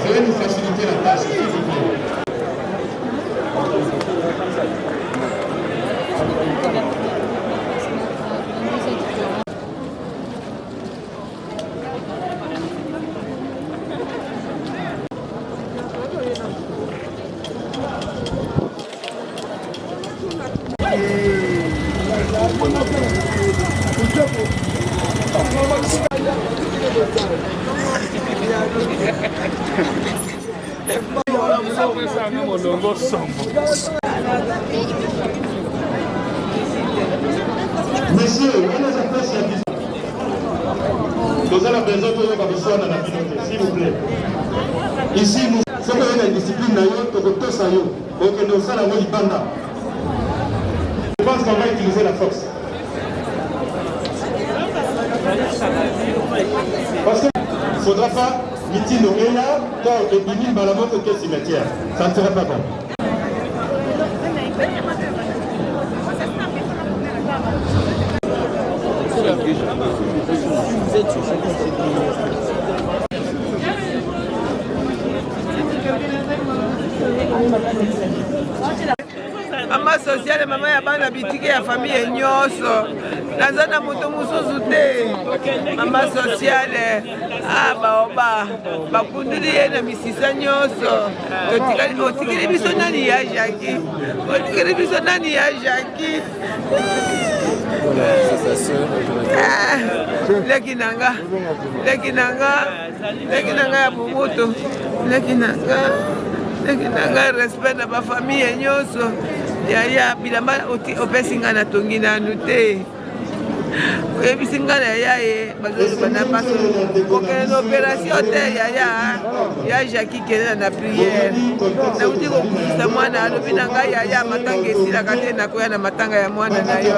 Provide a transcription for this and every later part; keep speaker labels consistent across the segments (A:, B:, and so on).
A: Veuillez nous faciliter la tâche, s'il vous plaît. Monsieur, nous avons besoin de s'il vous plaît. Ici, nous sommes dans la discipline, je pense qu'on va utiliser la force. Parce qu'il ne faudra pas mitino et là, quand le bini balamo que cimetière, ça ne sera pas bon.
B: Maman sociale, maman ya bana bitike ya famille nyoso. Nazana mutu mususu te. Maman sociale, baoba, bakunduli ye na misisa nyoso. Otikili biso nani ya Jackie. Otikili biso nani ya Jackie. Leki nanga ya bumutu. Leki nanga respect na ba famille nyoso. Yaya bilamba opesinga na tongi na nute. Oyebisinga na yaye bazali bana paso. Kokene opération te ya Jackie kene na prière. Na uti ko kufisa mwana alobi na ngai yaya matanga esila kate na koya na matanga ya mwana na yo.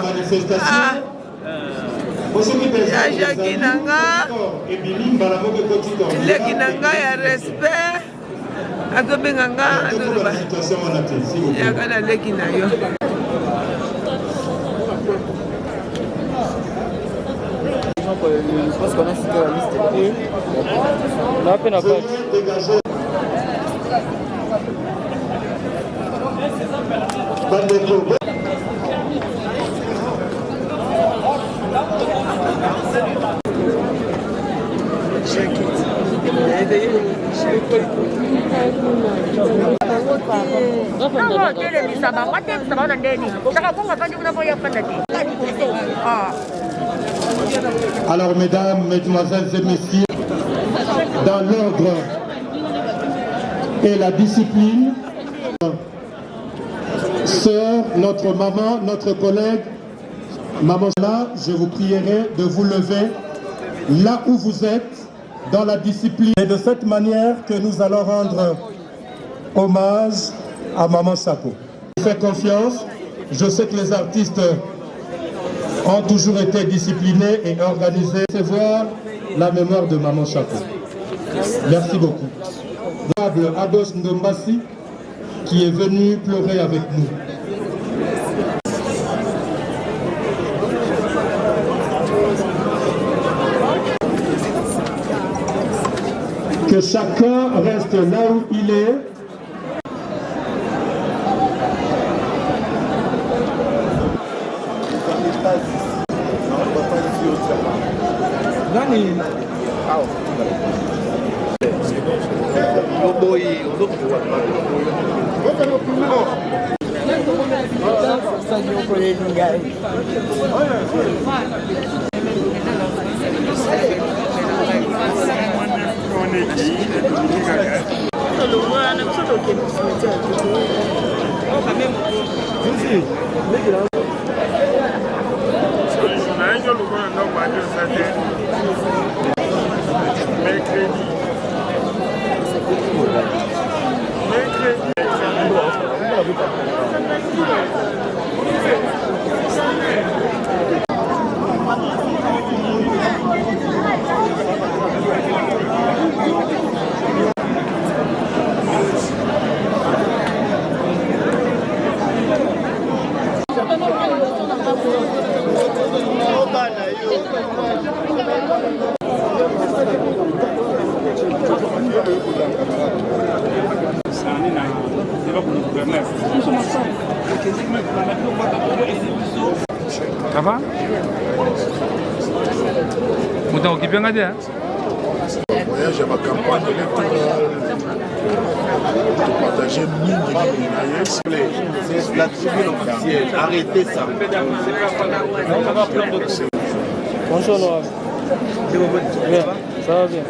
B: Ya Jackie nanga. Leki nanga ya respect. Azobenga nga azoloba yakana leki na yo. Je pense qu'on a cité la liste. On a à peine à page.
A: Alors, mesdames, mesdemoiselles et messieurs, dans l'ordre et la discipline, sœur, notre maman, notre collègue, maman, là, je vous prierai de vous lever là où vous êtes, dans la discipline. Et de cette manière que nous allons rendre hommage à Maman Chapeau. Je fais confiance, je sais que les artistes ont toujours été disciplinés et organisés. C'est voir la mémoire de Maman Chapeau. Merci beaucoup. Ados Ndombasi qui est venu pleurer avec nous. Que chacun reste là où il est.
C: Ça va? Vous t'en occupez un gars?
D: Voyage à ma campagne électorale. Partager c'est la tribune officielle. Arrêtez ça.
E: Bonjour Laura. Bien, ça va bien.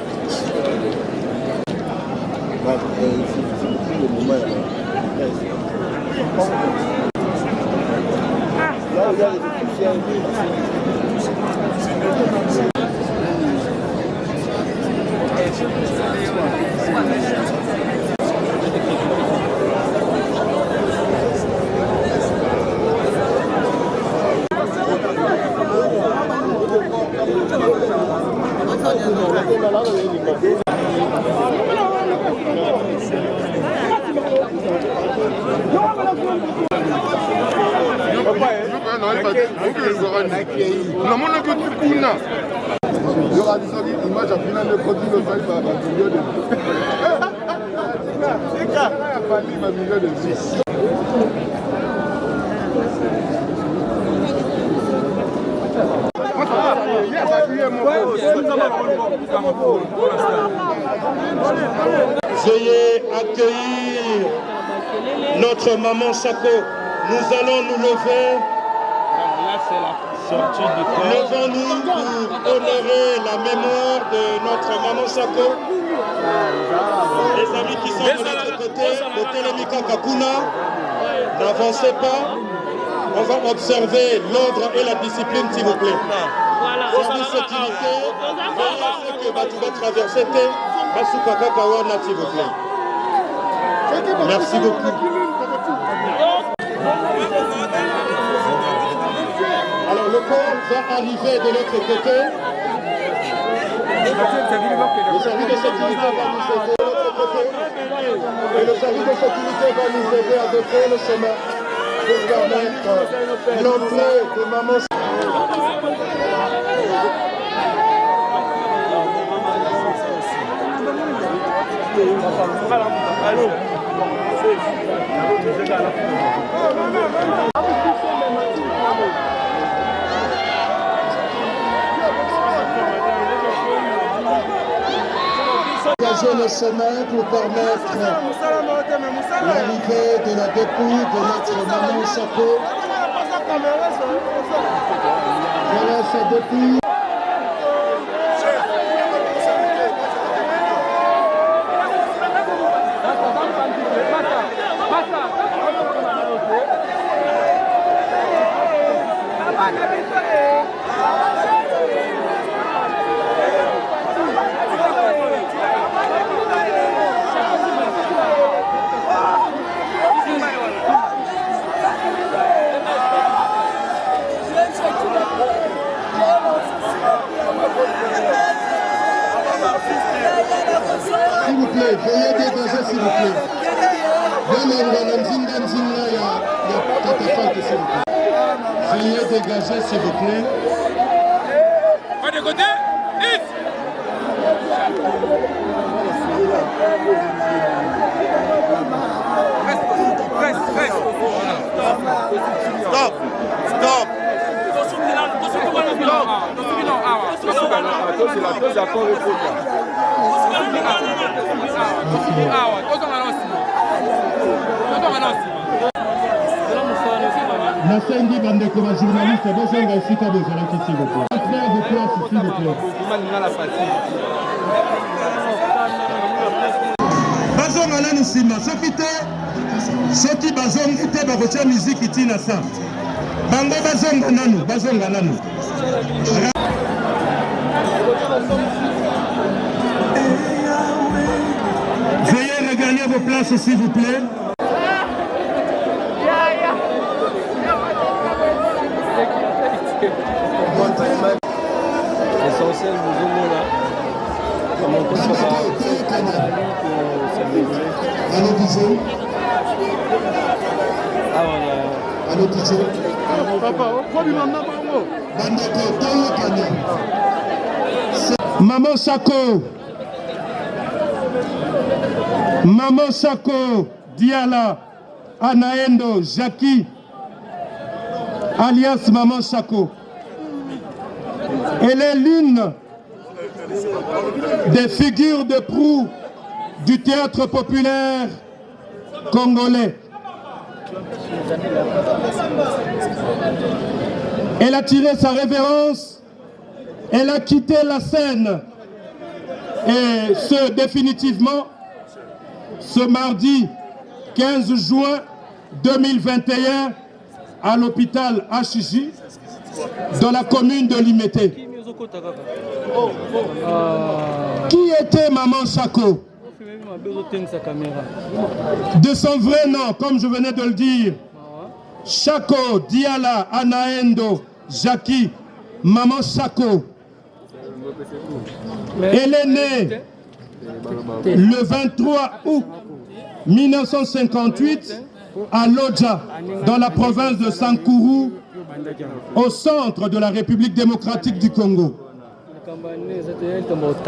A: Veuillez accueillir notre maman Sako. Nous allons nous lever. Levons-nous pour honorer la mémoire de notre maman Sako. Les amis qui sont de notre côté, le Télémika Kakuna, n'avancez pas. On va observer l'ordre et la discipline, s'il vous plaît. Service sécurité, veillez à ce que Batou va traverser Basukaka Kawana, s'il vous plaît. Merci beaucoup. Alors le corps va arriver de l'autre côté. Le service de sécurité va nous aider de l'autre côté. Et le service de sécurité va nous aider à défaire le chemin pour permettre l'entrée de maman. Dégager le chemin pour permettre l'arrivée de la dépouille de notre maman Sako. Voilà sa dépouille. S'il vous plaît, veuillez dégager s'il vous plaît. Veuillez dégager s'il vous plaît.
C: Pas de côté, vite. Reste.
D: Stop. Stop.
A: Nasengi bandeko ba journaliste bozonga esika bozalaki s'il vous plaît. Faire vos places s'il vous plaît. Bazonga nanu nsima soki te soki bazongi te bakotia miziki tina sa bango bazonga nanu Veuillez regagner vos places s'il vous plaît.
E: L'essentiel, nous avons là.
A: Maman Sako. Maman Sako, Diala. Anaendo Jackie, alias Maman Chako. Elle est l'une des figures de proue du théâtre populaire congolais. Elle a tiré sa révérence, elle a quitté la scène, et ce définitivement, ce mardi 15 juin 2021 à l'hôpital HJ dans la commune de Limete. Qui était Maman Chako? De son vrai nom, comme je venais de le dire, Chako Diala Anaendo Jackie Maman Chako. Elle est née le 23 août 1958 à Lodja, dans la province de Sankuru, au centre de la République démocratique du Congo.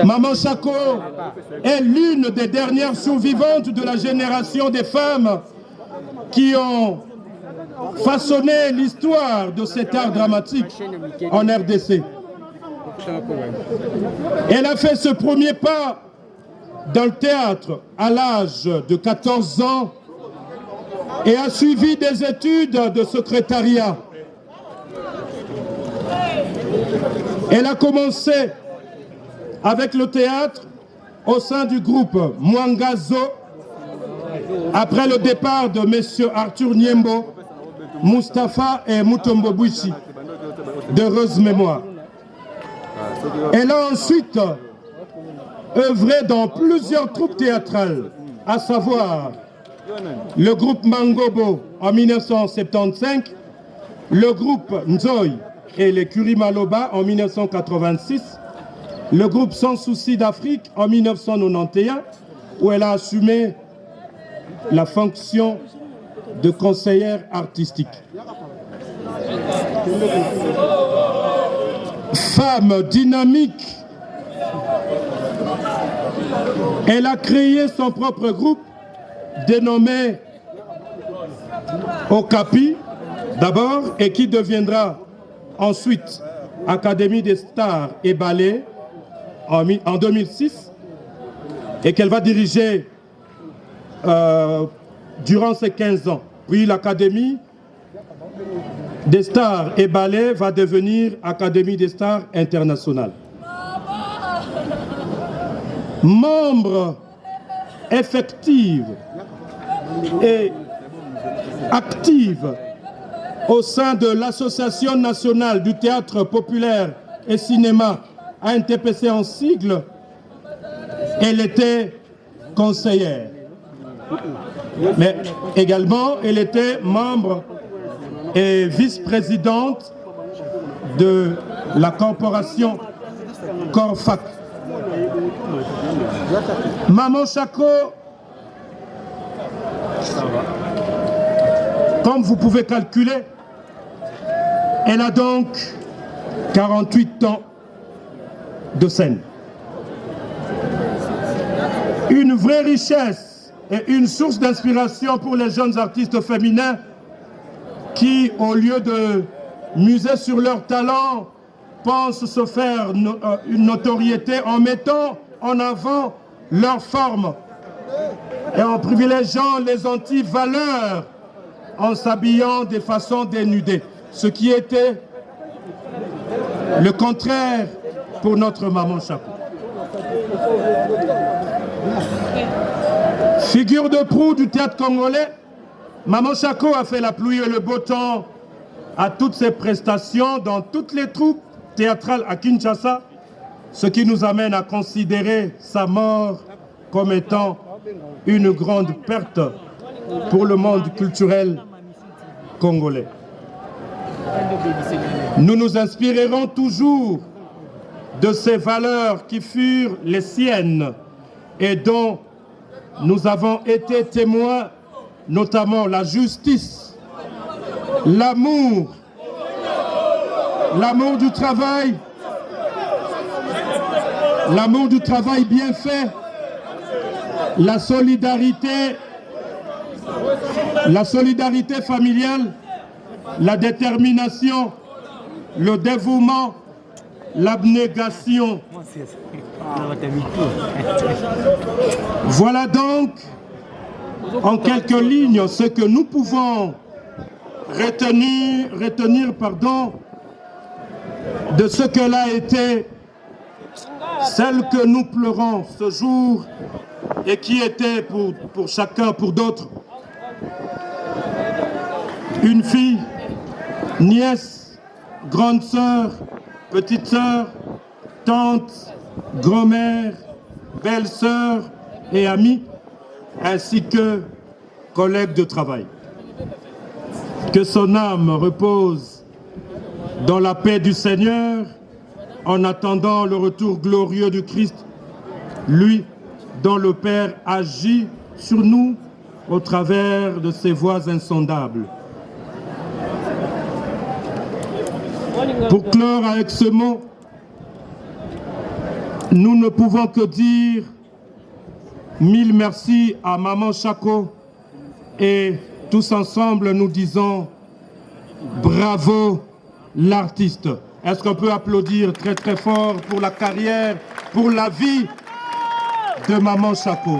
A: Maman Chako est l'une des dernières survivantes de la génération des femmes qui ont façonné l'histoire de cet art dramatique en RDC. Elle a fait ce premier pas dans le théâtre à l'âge de 14 ans et a suivi des études de secrétariat. Elle a commencé avec le théâtre au sein du groupe Mwangazo après le départ de M. Arthur Niembo, Mustapha et Mutombo Bouchi, d'heureuse mémoire. Elle a ensuite œuvré dans plusieurs troupes théâtrales, à savoir le groupe Mangobo en 1975, le groupe Nzoï et les Kurimaloba en 1986, le groupe Sans Souci d'Afrique en 1991, où elle a assumé la fonction de conseillère artistique. Femme dynamique, elle a créé son propre groupe dénommé Okapi d'abord et qui deviendra ensuite Académie des Stars et Ballets en 2006 et qu'elle va diriger durant ces 15 ans. Puis l'Académie des Stars et Ballets va devenir Académie des Stars internationale. Membre effective et active au sein de l'Association nationale du théâtre populaire et cinéma, ANTPC en sigle, elle était conseillère. Mais également, elle était membre et vice-présidente de la corporation Corfac. Maman Chako, comme vous pouvez calculer, elle a donc 48 ans de scène. Une vraie richesse et une source d'inspiration pour les jeunes artistes féminins qui, au lieu de miser sur leur talent, pensent se faire une notoriété en mettant en avant leur forme et en privilégiant les anti-valeurs en s'habillant de façon dénudée, ce qui était le contraire pour notre Maman Chako. Figure de proue du théâtre congolais, Maman Chako a fait la pluie et le beau temps à toutes ses prestations dans toutes les troupes théâtrales à Kinshasa, ce qui nous amène à considérer sa mort comme étant une grande perte pour le monde culturel congolais. Nous nous inspirerons toujours de ces valeurs qui furent les siennes et dont nous avons été témoins, notamment la justice, l'amour, l'amour du travail bien fait, la solidarité la solidarité familiale, la détermination, le dévouement, l'abnégation. Voilà donc en quelques lignes ce que nous pouvons retenir de ce qu'elle a été, celle que nous pleurons ce jour et qui était pour chacun, pour d'autres, une fille, nièce, grande sœur, petite sœur, tante, grand-mère, belle-sœur et amie, ainsi que collègue de travail. Que son âme repose dans la paix du Seigneur en attendant le retour glorieux du Christ, lui dont le Père agit sur nous au travers de ses voies insondables. Pour clore avec ce mot, nous ne pouvons que dire mille merci à Maman Chako et tous ensemble nous disons bravo l'artiste. Est-ce qu'on peut applaudir très très fort pour la carrière, pour la vie de Maman Chako?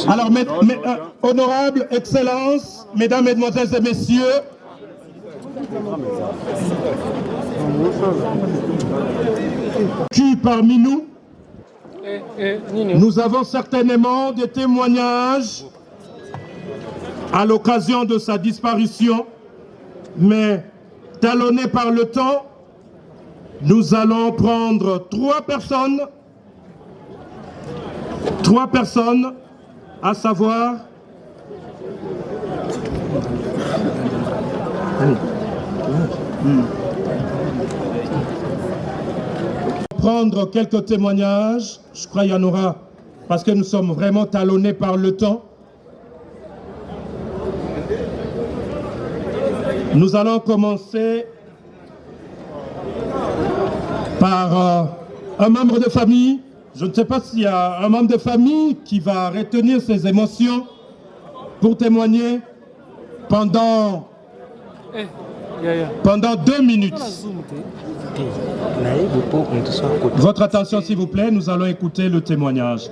A: Alors, honorable Excellence, Mesdames, Mesdemoiselles et Messieurs, qui parmi nous, nous avons certainement des témoignages à l'occasion de sa disparition, mais talonnés par le temps, nous allons prendre trois personnes, à savoir prendre quelques témoignages, je crois qu'il y en aura, parce que nous sommes vraiment talonnés par le temps. Nous allons commencer par un membre de famille. Je ne sais pas s'il y a un membre de famille qui va retenir ses émotions pour témoigner pendant 2 minutes. Votre attention s'il vous plaît, nous allons écouter le témoignage.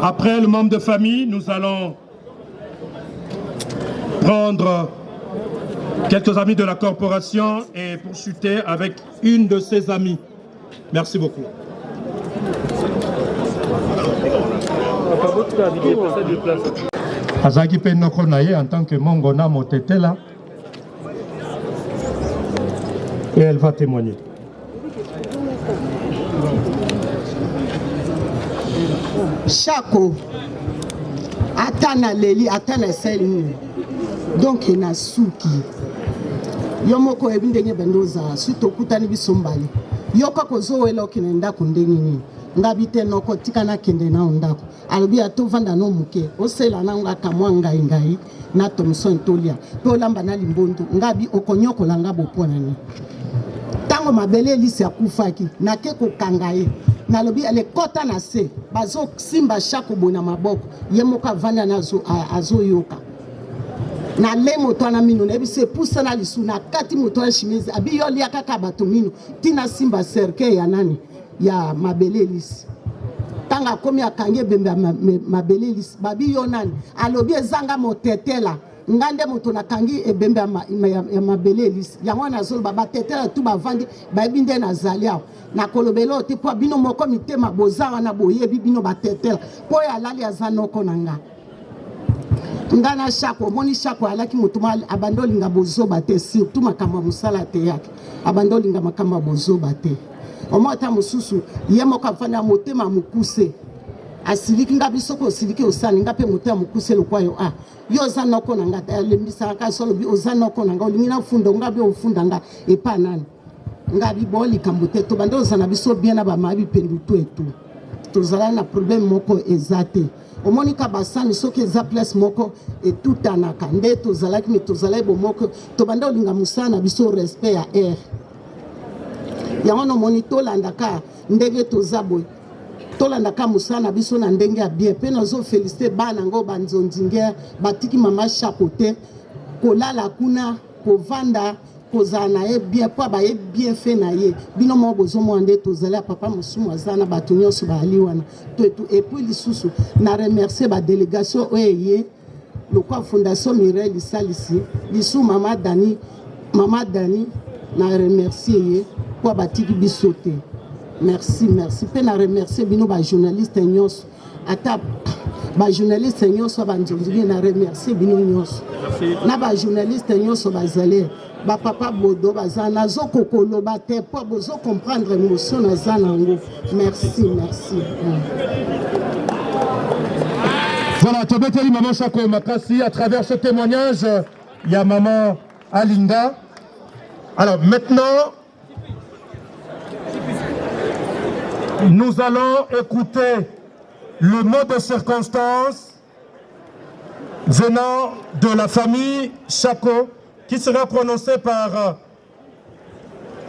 A: Après le membre de famille, nous allons prendre quelques amis de la corporation et poursuiter avec une de ses amies. Merci beaucoup. Azaki Penoko Naye en tant que Mongona Motetela et elle va témoigner.
F: Chako atana leli atana seli donc na suki yomoko ebindenge bendoza suto kutani bisombali yoko kozowela okinenda kundenini ngabite noko tikana kende na ondako alobi atovanda no muke osela na ngaka mwanga ngai na Thomson Tolia to lamba na limbondu ngabi okonyoko langa bopona ni tango mabele lisi akufaki na ke ko kangaye na lobi ale kota na se bazo simba Chako bona maboko yemoka vanda nazo azo yoka na le moto na minu na bise pusa na lisu na kati moto na chimizi abi yoli akaka bato minu tina simba cercle ya nani ya mabele lisi tanga komi akange bembe mabele lisi babi yo nani alobi ezanga motetela ngande moto na kangi ebembe ya mabele lisi yango na zolo baba tetela tu bavandi babinde na zalia na kolobelo te po bino moko mitema bozawa na boyebi bino batetela po ya lali azanoko nanga ngana Chako moni Chako alaki mutuma abandoli nga bozoba te surtout makamba musala te yake abandoli nga makamba bozoba te omota mususu yemo kafanya motema mukuse asiliki nga bisoko osiliki osani nga pe motema mukuse lokwayo yo zanoko nanga lembisa ka solo bi ozanoko nanga olingina fundo nga bi ofunda nga epa nani nga bi boli kambote to bando zana biso bien na ba mabi pendu to etu to zala na problème moko ezate omonika basani soki eza place moko etutanaka nde tozalaki me tozalaki bomoko tobanda olinga musana biso respect ya air yango nomoni tolandaka ndenge toza boye tolandaka mosala na biso na ndenge ya bien mpe nazofélicité bana yango banzondinguere batiki mama Shako te kolala kuna kovanda kozala na ye bien mpo baye bien fe na ye bino moko bozomona nde tozali ya papa mosumu aza na bato nyonso baali wana epuis lisusu na remercie badélégation oyo eye lokwa fondation Mireille lisalisi lisu mama Dani na remercie ye mpo batiki biso te merci mpe na remercie bino bajournaliste nyonso ata bajournaliste nyonso banzonzili na remercie bino nyonso na bajournaliste nyonso bazali bapapa bodo baza nazokokoloba te mpo bozokomprendre émotion naza nango merci.
A: Voilà, Tobeteli Maman Shako Makasi, à travers ce témoignage, il y a Maman Alinga. Alors maintenant, nous allons écouter le mot de circonstance venant de la famille Shako, qui sera prononcé par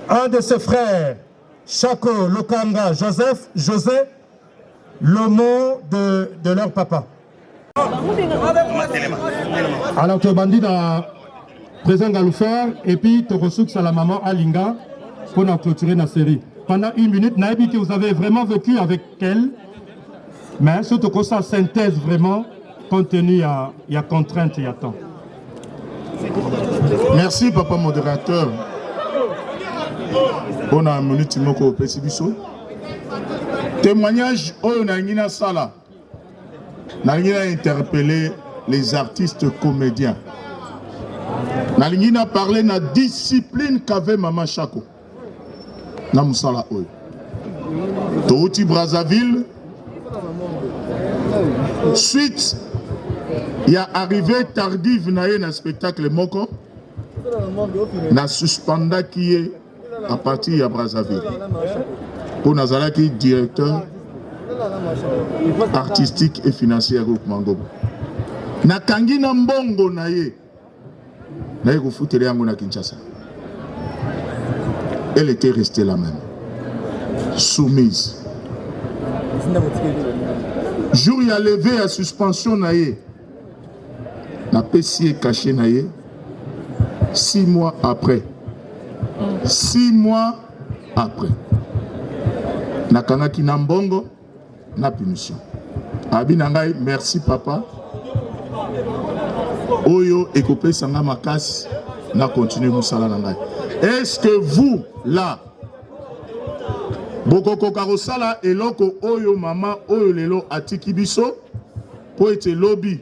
A: un de ses frères, Shako Lokanga José, le mot de leur papa. Alors tu es bandit dans président Galoufer et puis tu reçois à la maman Alinga pour nous clôturer la série. Pendant 1 minute, Naïbi que vous avez vraiment vécu avec elle, mais surtout que ça synthèse vraiment compte tenu il y a contrainte et il y a temps.
D: Merci papa modérateur. Bonne minute moko pesibiso. Témoignage oyo na ngina sala. Na ngina interpeller les artistes comédiens. Na ngina parler na discipline qu'avait Maman Shako. Na musala oyo. Touti Brazzaville. Suite il y a arrivé tardive na spectacle moko. Na suspenda qui est à partir de Brazzaville. Pour Nazala qui est directeur artistique et financier groupe Mangobo. Na kangi na mbongo na ye. Na ye kufutele yango na Kinshasa. Elle était restée la même. Soumise. Jour il a levé à suspension na ye. Na pessier caché na ye. 6 mois après. 6 mois après. Nakangaki na mbongo na punition. Abi nangai merci papa. Oyo ekopé sanga makasi na continuer musala nangai. Est-ce que vous là bokoko karosala eloko oyo mama oyo lelo atiki biso po ete lobby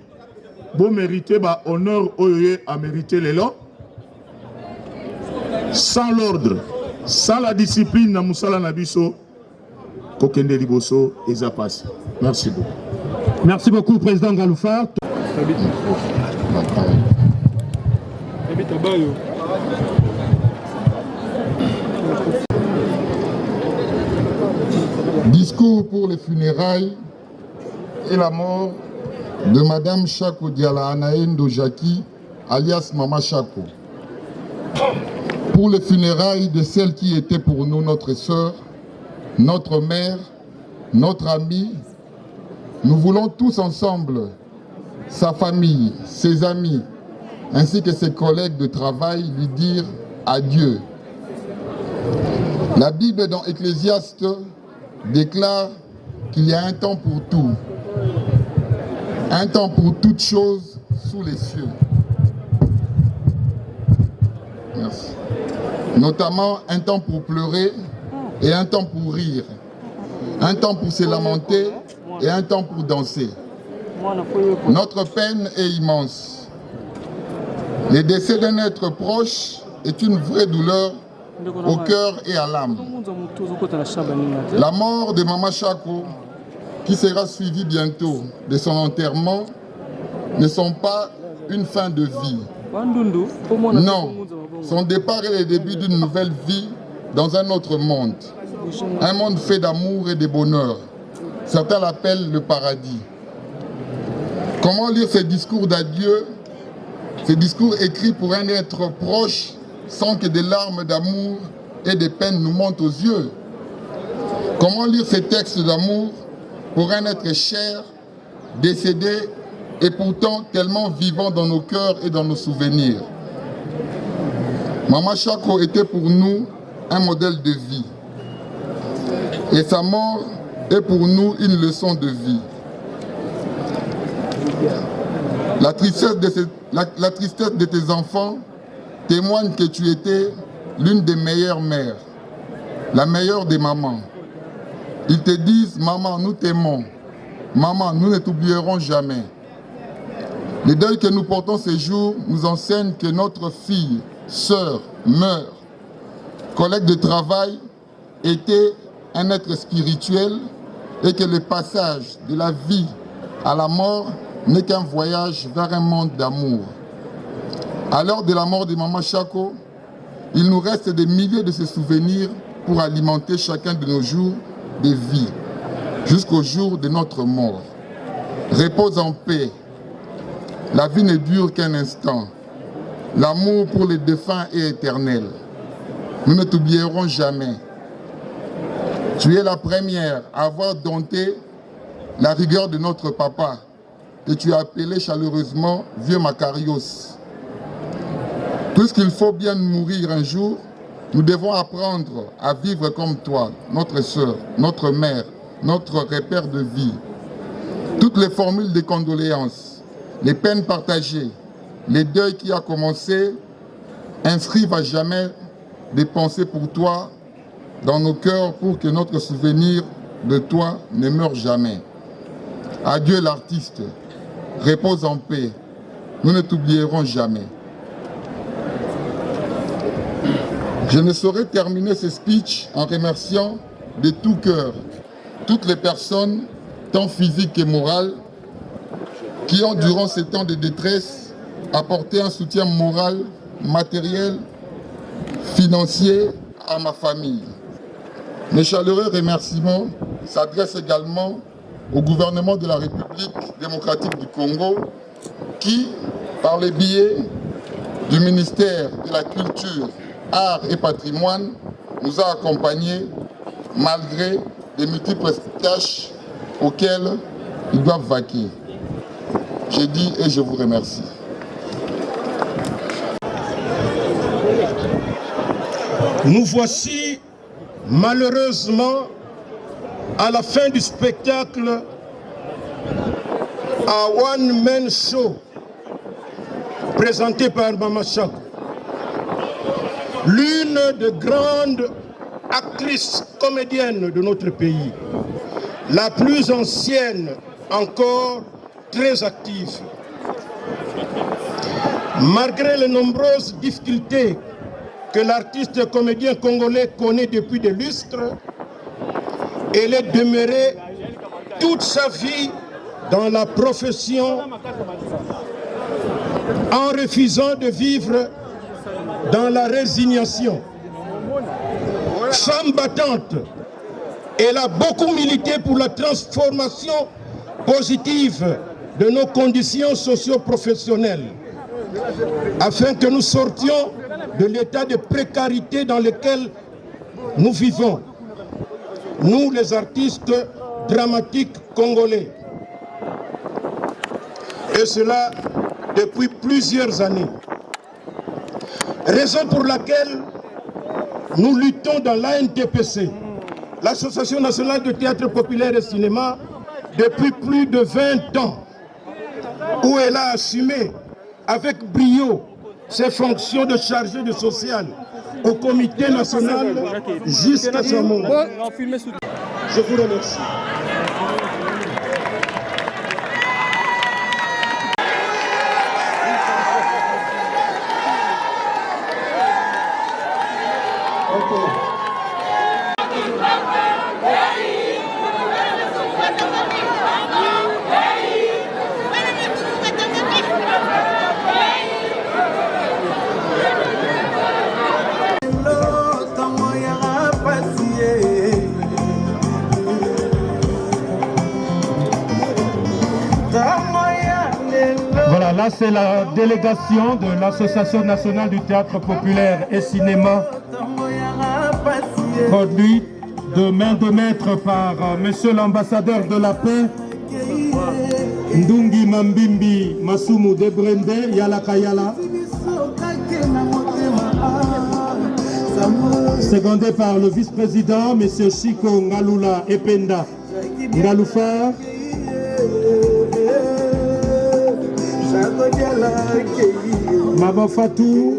D: bo mériter ba honneur oyo a mérité lelo? Sans l'ordre, sans la discipline na musala na biso kokende liboso eza passe. Merci beaucoup.
A: Merci beaucoup président Galoufa.
G: Discours pour les funérailles et la mort de Madame Shako Diala Anaendo Jackie, alias Mama Shako. Pour les funérailles de celle qui était pour nous notre sœur, notre mère, notre amie, nous voulons tous ensemble, sa famille, ses amis, ainsi que ses collègues de travail, lui dire adieu. La Bible dans Ecclésiaste déclare qu'il y a un temps pour tout, un temps pour toutes choses sous les cieux. Merci. Notamment un temps pour pleurer et un temps pour rire, un temps pour se lamenter et un temps pour danser. Notre peine est immense. Le décès d'un être proche est une vraie douleur au cœur et à l'âme. La mort de Mama Shako, qui sera suivie bientôt de son enterrement, ne sont pas une fin de vie. Non, son départ est le début d'une nouvelle vie dans un autre monde. Un monde fait d'amour et de bonheur. Certains l'appellent le paradis. Comment lire ces discours d'adieu, ces discours écrits pour un être proche, sans que des larmes d'amour et des peines nous montent aux yeux. Comment lire ces textes d'amour pour un être cher, décédé et pourtant tellement vivant dans nos cœurs et dans nos souvenirs? Maman Shako était pour nous un modèle de vie. Et sa mort est pour nous une leçon de vie. La tristesse de tes enfants témoigne que tu étais l'une des meilleures mères, la meilleure des mamans. Ils te disent, maman, nous t'aimons. Maman, nous ne t'oublierons jamais. Le deuil que nous portons ces jours nous enseigne que notre fille, sœur, meurt. Collègue de travail était un être spirituel et que le passage de la vie à la mort n'est qu'un voyage vers un monde d'amour. À l'heure de la mort de Maman Shako, il nous reste des milliers de ces souvenirs pour alimenter chacun de nos jours de vie, jusqu'au jour de notre mort. Repose en paix. La vie ne dure qu'un instant. L'amour pour les défunts est éternel. Nous ne t'oublierons jamais. Tu es la première à avoir dompté la rigueur de notre papa, que tu as appelé chaleureusement Vieux Macarios. Puisqu'il faut bien mourir un jour, nous devons apprendre à vivre comme toi, notre sœur, notre mère, notre repère de vie. Toutes les formules de condoléances, les peines partagées, les deuils qui ont commencé, inscrivent à jamais des pensées pour toi dans nos cœurs pour que notre souvenir de toi ne meure jamais. Adieu l'artiste, repose en paix, nous ne t'oublierons jamais. Je ne saurais terminer ce speech en remerciant de tout cœur toutes les personnes, tant physiques que morales, qui ont durant ces temps de détresse apporté un soutien moral, matériel, financier à ma famille. Mes chaleureux remerciements s'adressent également au gouvernement de la République démocratique du Congo qui, par le biais du ministère de la Culture, Arts et Patrimoine, nous a accompagnés malgré les multiples tâches auxquelles ils doivent vaquer. Je dis et je vous remercie.
A: Nous voici malheureusement à la fin du spectacle à One Man Show présenté par Maman Shako. L'une des grandes actrices comédiennes de notre pays, la plus ancienne encore, très active. Malgré les nombreuses difficultés que l'artiste comédien congolais connaît depuis des lustres, elle est demeurée toute sa vie dans la profession en refusant de vivre dans la résignation. Femme battante, elle a beaucoup milité pour la transformation positive de nos conditions socio-professionnelles, afin que nous sortions de l'état de précarité dans lequel nous vivons, nous les artistes dramatiques congolais. Et cela depuis plusieurs années. Raison pour laquelle nous luttons dans l'ANTPC, l'Association nationale de théâtre populaire et cinéma, depuis plus de 20 ans, où elle a assumé avec brio ses fonctions de chargée de social au comité national jusqu'à sa mort. Je vous remercie. Voilà, là c'est la délégation de l'Association nationale du théâtre populaire et cinéma produit de main de maître par monsieur l'ambassadeur de la paix, Ndungi Mambimbi Masumu de Brende Yala Kayala, secondé par le vice-président monsieur Chico Ngalula Ependa Ngaloufar, Maman Fatou,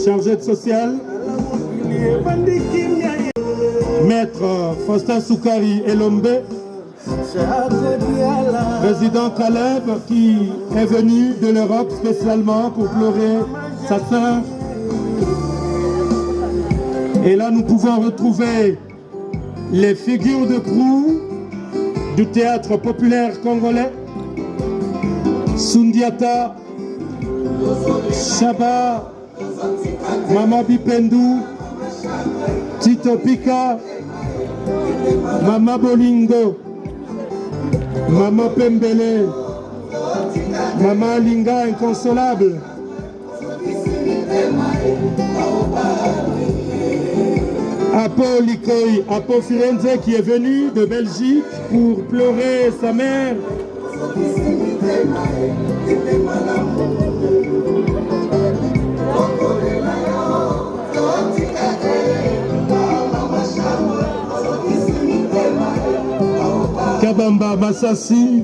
A: chargée de social, Maître Faustin Soukari Elombe, Président Caleb qui est venu de l'Europe spécialement pour pleurer sa sœur. Et là nous pouvons retrouver les figures de proue du théâtre populaire congolais, Sundiata, Shaba, Mama Bipendou, Tito Pika, Mama Bolingo, Mama Pembele, Mama Linga inconsolable, Apo Likoy, Apo Firenze qui est venu de Belgique pour pleurer sa mère. Kabamba Massassi,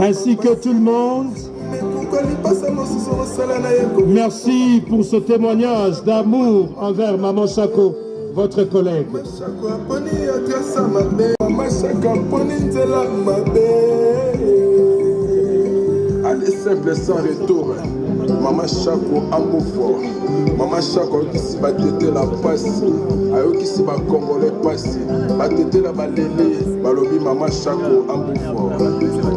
A: ainsi que tout le monde. Merci pour ce témoignage d'amour envers Maman Chako, votre collègue.
H: Allez simple sans retour. Maman Chako Ambofo. Maman Chako qui va têter la passe. Ayoki si va congolais passe. Va têter la balélé. Balobi Maman Chako Ambofo.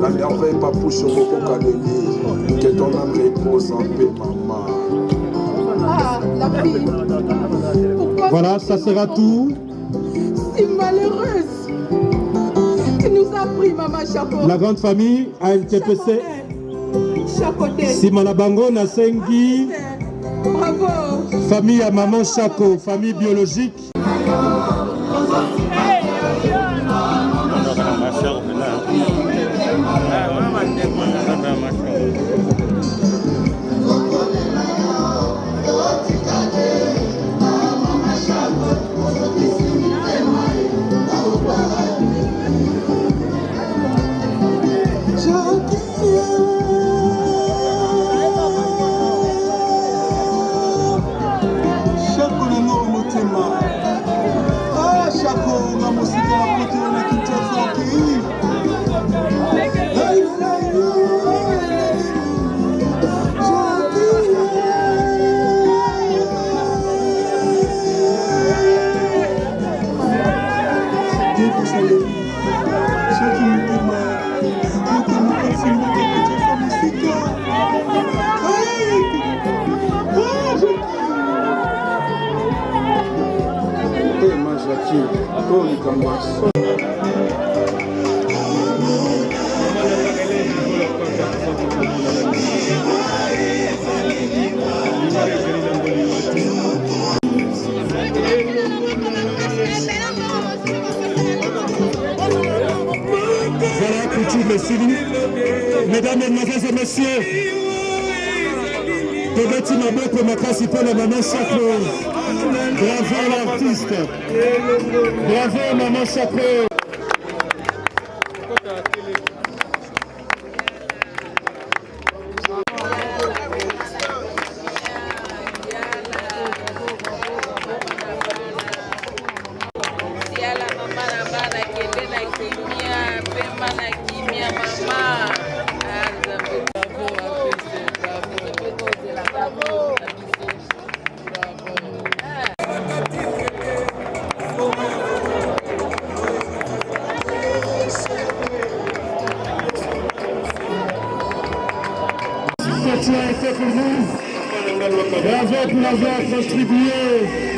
H: La merveille pas pour Choko Kalemi. Que ton âme repose en paix, maman.
F: Ah, la fille.
A: Voilà, ça sera tout.
F: Si malheureuse. Tu nous as pris, Maman Chako.
A: La grande famille a une TPC. Simona Bango Nasengi.
F: Bravo.
A: Famille à Maman Chako, famille biologique. Mesdames, Mesdemoiselles et Messieurs, Tobeti Maboko Makasi pour la Maman Chako. Bravo l'artiste. Bravo Maman Chako. Bravo pour avoir contribué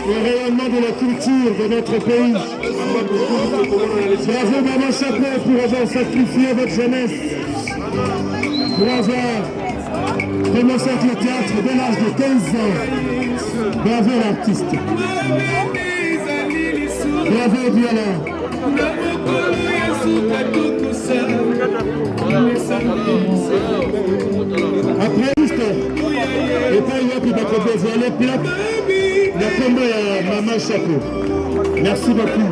A: au rayonnement de la culture de notre pays. Bravo Maman Chako pour avoir sacrifié votre jeunesse. Pour avoir Premier cercle théâtre dès l'âge de 15 ans. Bravo l'artiste. Bravo Viola. Après juste, et pas une autre qui va dévoiler plaque le combat à Maman Chaco. Merci beaucoup.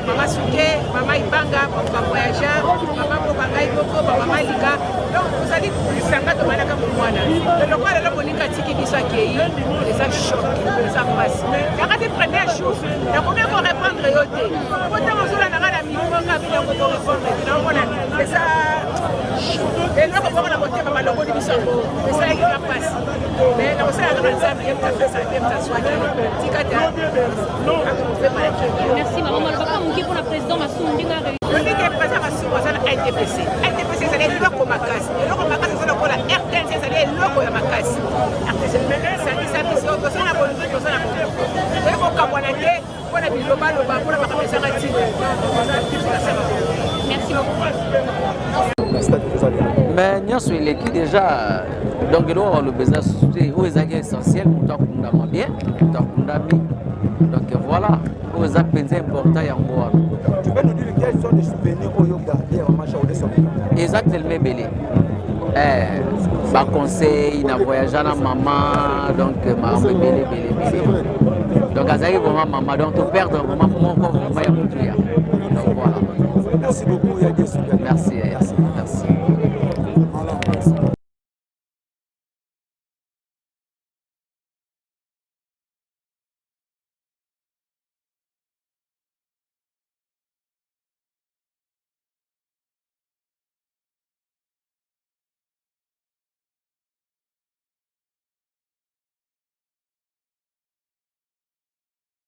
B: Mama Souké, Mama Ibanga, Papa Voyageur, Mama Bobangai Boko, Mama Malika. Donc vous allez sanga de Malaka Moumwana. Le roi de la Monika Tiki qui soit accueilli, les a choqués, les a passés. Il y a des premiers jours, il y a combien pour répondre et ôter. Autant on a la micro, on a pour répondre. Et ça. Et là, on va la montée, Mama Lobo de Bissongo. Et ça, il va passer. Mais là, on sait la grande salle, il y a fait ça, il y a soigné.
I: Merci, maman. Pour la présidente Massou Ndinga
B: le fait que le président Massou Ndinga a été blessé. LTPC, c'est les locaux Makas. Les locaux Makas, c'est le la RTNC, c'est les locaux Makas. RTNC, c'est la mission, c'est la bonne vie, c'est la bonne vie. Et au Kabouanade, on a mis le bas, pour la Makamesa Rati.
I: Merci beaucoup.
J: Mais nous sommes l'équipe déjà. Donc, nous avons le besoin de où est essentiel pour toi qu'on bien, pour toi qu'on donc voilà, où est important et en bois.
K: Tu peux nous dire quels sont les souvenirs au yoga et à Maman Chaco de son
J: exactement belé. Bah conseil, na voyagé à maman, donc maman belé. Donc à ça vraiment maman, donc tu perds vraiment mon corps, vraiment y a beaucoup. Donc voilà.
K: Merci beaucoup, il y a des souvenirs.
J: Merci.